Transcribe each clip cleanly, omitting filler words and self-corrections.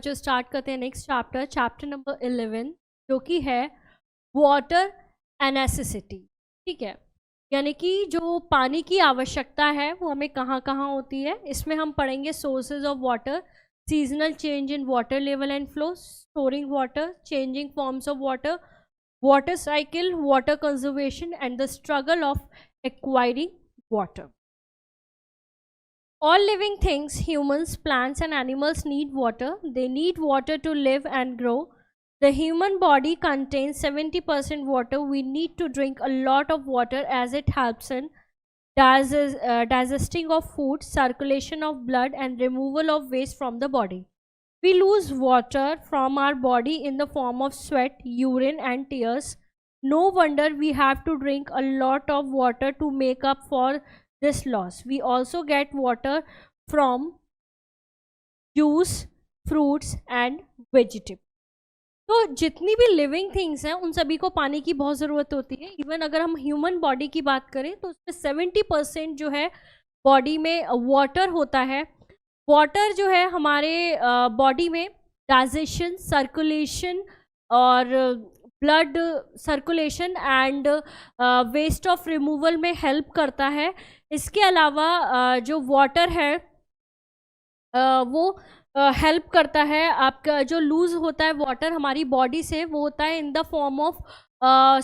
बच्चों स्टार्ट करते हैं नेक्स्ट चैप्टर, चैप्टर नंबर 11, जो कि है वाटर एंड नेसेसिटी। ठीक है, यानी कि जो पानी की आवश्यकता है वो हमें कहाँ कहाँ होती है। इसमें हम पढ़ेंगे sources of water, seasonal change in water level and flow, storing water, changing forms of water, water cycle, water conservation, and the struggle of acquiring water. All living things, humans, plants, and animals need water. They need water to live and grow. The human body contains 70% water. We need to drink a lot of water as it helps in digesting of food, circulation of blood, and removal of waste from the body. We lose water from our body in the form of sweat, urine, and tears. No wonder we have to drink a lot of water to make up for this loss. We also get water from juice, fruits, and vegetables. तो जितनी भी living things हैं उन सभी को पानी की बहुत ज़रूरत होती है। इवन अगर हम ह्यूमन बॉडी की बात करें तो उसमें 70% जो है बॉडी में वाटर होता है। वाटर जो है हमारे बॉडी में डाइजेशन, सर्कुलेशन और blood circulation and waste of removal में हेल्प करता है। इसके अलावा जो वाटर है वो हेल्प करता है। आपका जो लूज होता है वाटर हमारी बॉडी से, वो होता है in the form of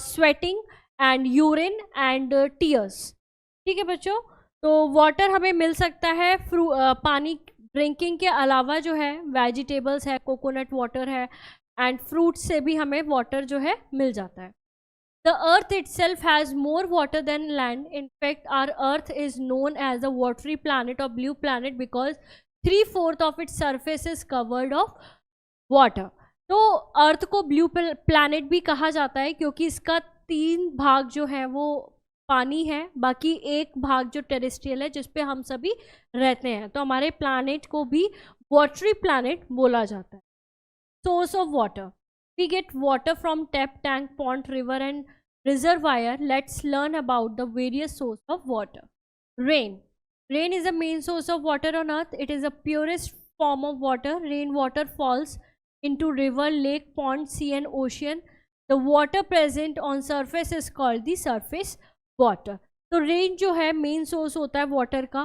sweating and urine and tears. ठीक है बच्चों, तो वाटर हमें मिल सकता है पानी ड्रिंकिंग के अलावा जो है वेजिटेबल्स है, कोकोनट वाटर है, एंड फ्रूट से भी हमें वाटर जो है मिल जाता है। The earth itself has more water than land. In fact, our earth is known as a watery planet or blue planet because 3/4 of its surface is covered of water. तो अर्थ को blue planet भी कहा जाता है क्योंकि इसका 3 भाग जो है वो पानी है, बाकी 1 भाग जो टेरेस्ट्रियल है जिस पे हम सभी रहते हैं। तो हमारे प्लैनेट को भी वाटरी प्लैनेट बोला जाता है। Source of water, we get water from tap, tank, pond, river and reservoir. Let's learn about the various source of water. Rain, rain is the main source of water on earth. It is the purest form of water. Rainwater falls into river, lake, pond, sea and ocean. The water present on surface is called the surface water. तो rain जो है main source होता है water का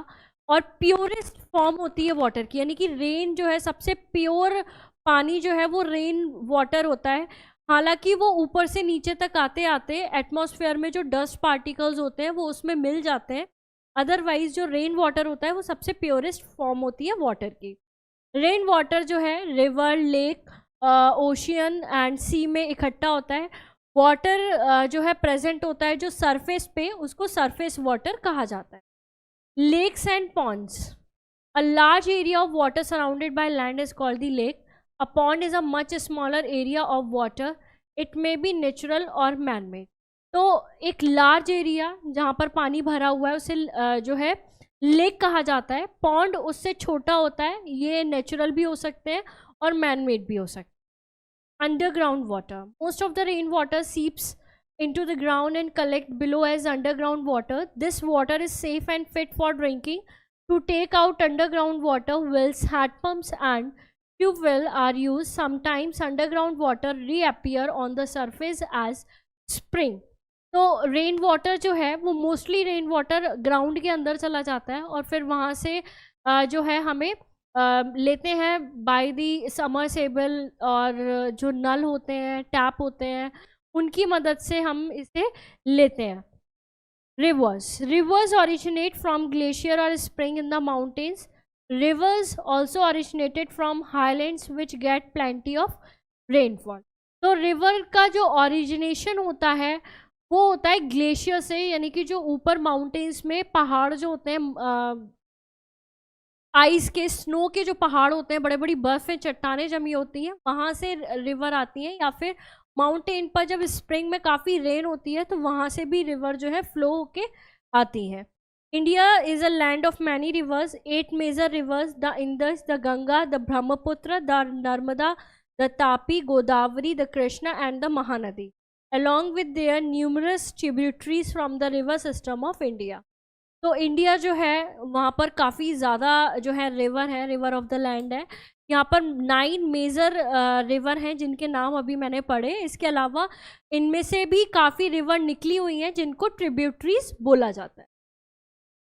और purest form होती है water की, यानी कि रेन जो है सबसे प्योर पानी जो है वो रेन वाटर होता है। हालांकि वो ऊपर से नीचे तक आते आते एटमॉस्फेयर में जो डस्ट पार्टिकल्स होते हैं वो उसमें मिल जाते हैं। अदरवाइज जो रेन वाटर होता है वो सबसे प्योरेस्ट फॉर्म होती है वाटर की। रेन वाटर जो है रिवर, लेक, ओशियन एंड सी में इकट्ठा होता है। वाटर जो है प्रेजेंट होता है जो सरफेस पे, उसको सरफेस वाटर कहा जाता है। Lakes and ponds, a large area of water surrounded by land is called the lake. A pond is a much smaller area of water. It may be natural or man made. तो एक large area जहाँ पर पानी भरा हुआ है उसे जो है लेक कहा जाता है। पॉन्ड उससे छोटा होता है, ये नेचुरल भी हो सकते हैं और मैन मेड भी हो सकते हैं। Underground water, most of the rain water seeps into the ground and collect below as underground water. This water is safe and fit for drinking. To take out underground water, wells, hand pumps and tube well are used. Sometimes underground water reappear on the surface as spring. तो rain water जो है वो mostly rain water ground के अंदर चला जाता है और फिर वहाँ से जो है हमें लेते हैं बाय दी समरसेबल और जो नल होते हैं, टैप होते हैं, उनकी मदद से हम इसे लेते हैं। Rivers, rivers originate from glacier और spring in the mountains. Rivers also originated from highlands which get plenty of rainfall. तो रिवर का जो ओरिजिनेशन होता है वो होता है ग्लेशियर से, यानी कि जो ऊपर माउंटेन्स में पहाड़ जो होते हैं, आइस के, स्नो के जो पहाड़ होते हैं, बड़े बड़ी बर्फ़ें, चट्टानें जमी होती हैं, वहाँ से रिवर आती हैं। या फिर माउंटेन पर जब स्प्रिंग में काफ़ी रेन होती है तो वहाँ से भी रिवर जो है फ्लो होके आती है। India is a land of many rivers. 8 major rivers, the Indus, the Ganga, the Brahmaputra, the Narmada, the Tapi, Godavari, the Krishna and the Mahanadi, along with their numerous tributaries from the river system of India. तो इंडिया जो है वहाँ पर काफ़ी ज़्यादा जो है रिवर ऑफ द लैंड है। यहाँ पर 9 मेजर रिवर हैं जिनके नाम अभी मैंने पढ़े। इसके अलावा इनमें से भी काफ़ी रिवर निकली हुई हैं जिनको ट्रिब्यूटरीज बोला जाता है।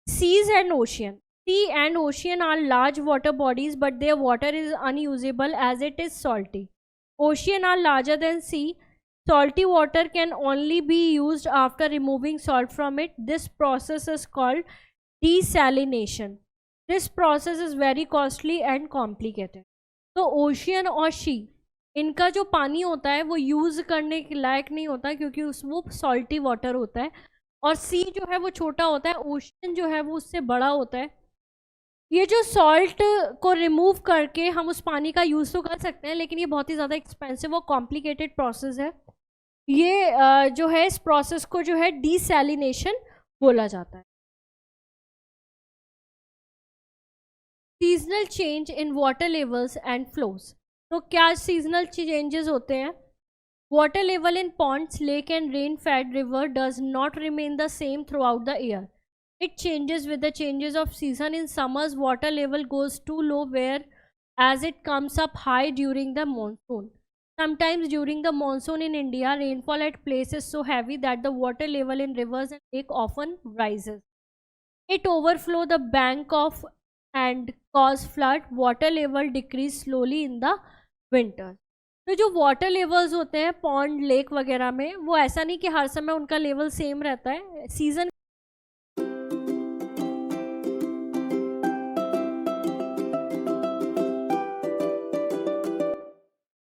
Seas and ocean. Sea and ocean are large water bodies, but their water is unusable as it is salty. Ocean are larger than sea. Salty water can only be used after removing salt from it. This process is called desalination. This process is very costly and complicated. तो ocean और सी, इनका जो पानी होता है वो use करने के लायक नहीं होता क्योंकि वो सॉल्टी वाटर होता है, और सी जो है वो छोटा होता है, ओशन जो है वो उससे बड़ा होता है। ये जो सॉल्ट को रिमूव करके हम उस पानी का यूज़ तो कर सकते हैं, लेकिन ये बहुत ही ज़्यादा एक्सपेंसिव और कॉम्प्लिकेटेड प्रोसेस है। ये जो है इस प्रोसेस को जो है डीसैलिनेशन बोला जाता है। Seasonal change in water levels and flows. तो क्या सीजनल चेंजेस होते हैं? Water level in ponds, lake and rain-fed river does not remain the same throughout the year. It changes with the changes of season. In summers, water level goes too low whereas it comes up high during the monsoon. Sometimes during the monsoon in India, rainfall at places so heavy that the water level in rivers and lake often rises. It overflow the bank of and cause flood. Water level decrease slowly in the winter. तो जो water levels होते हैं pond, lake वगैरह में, वो ऐसा नहीं कि हर समय उनका लेवल सेम रहता है। सीजन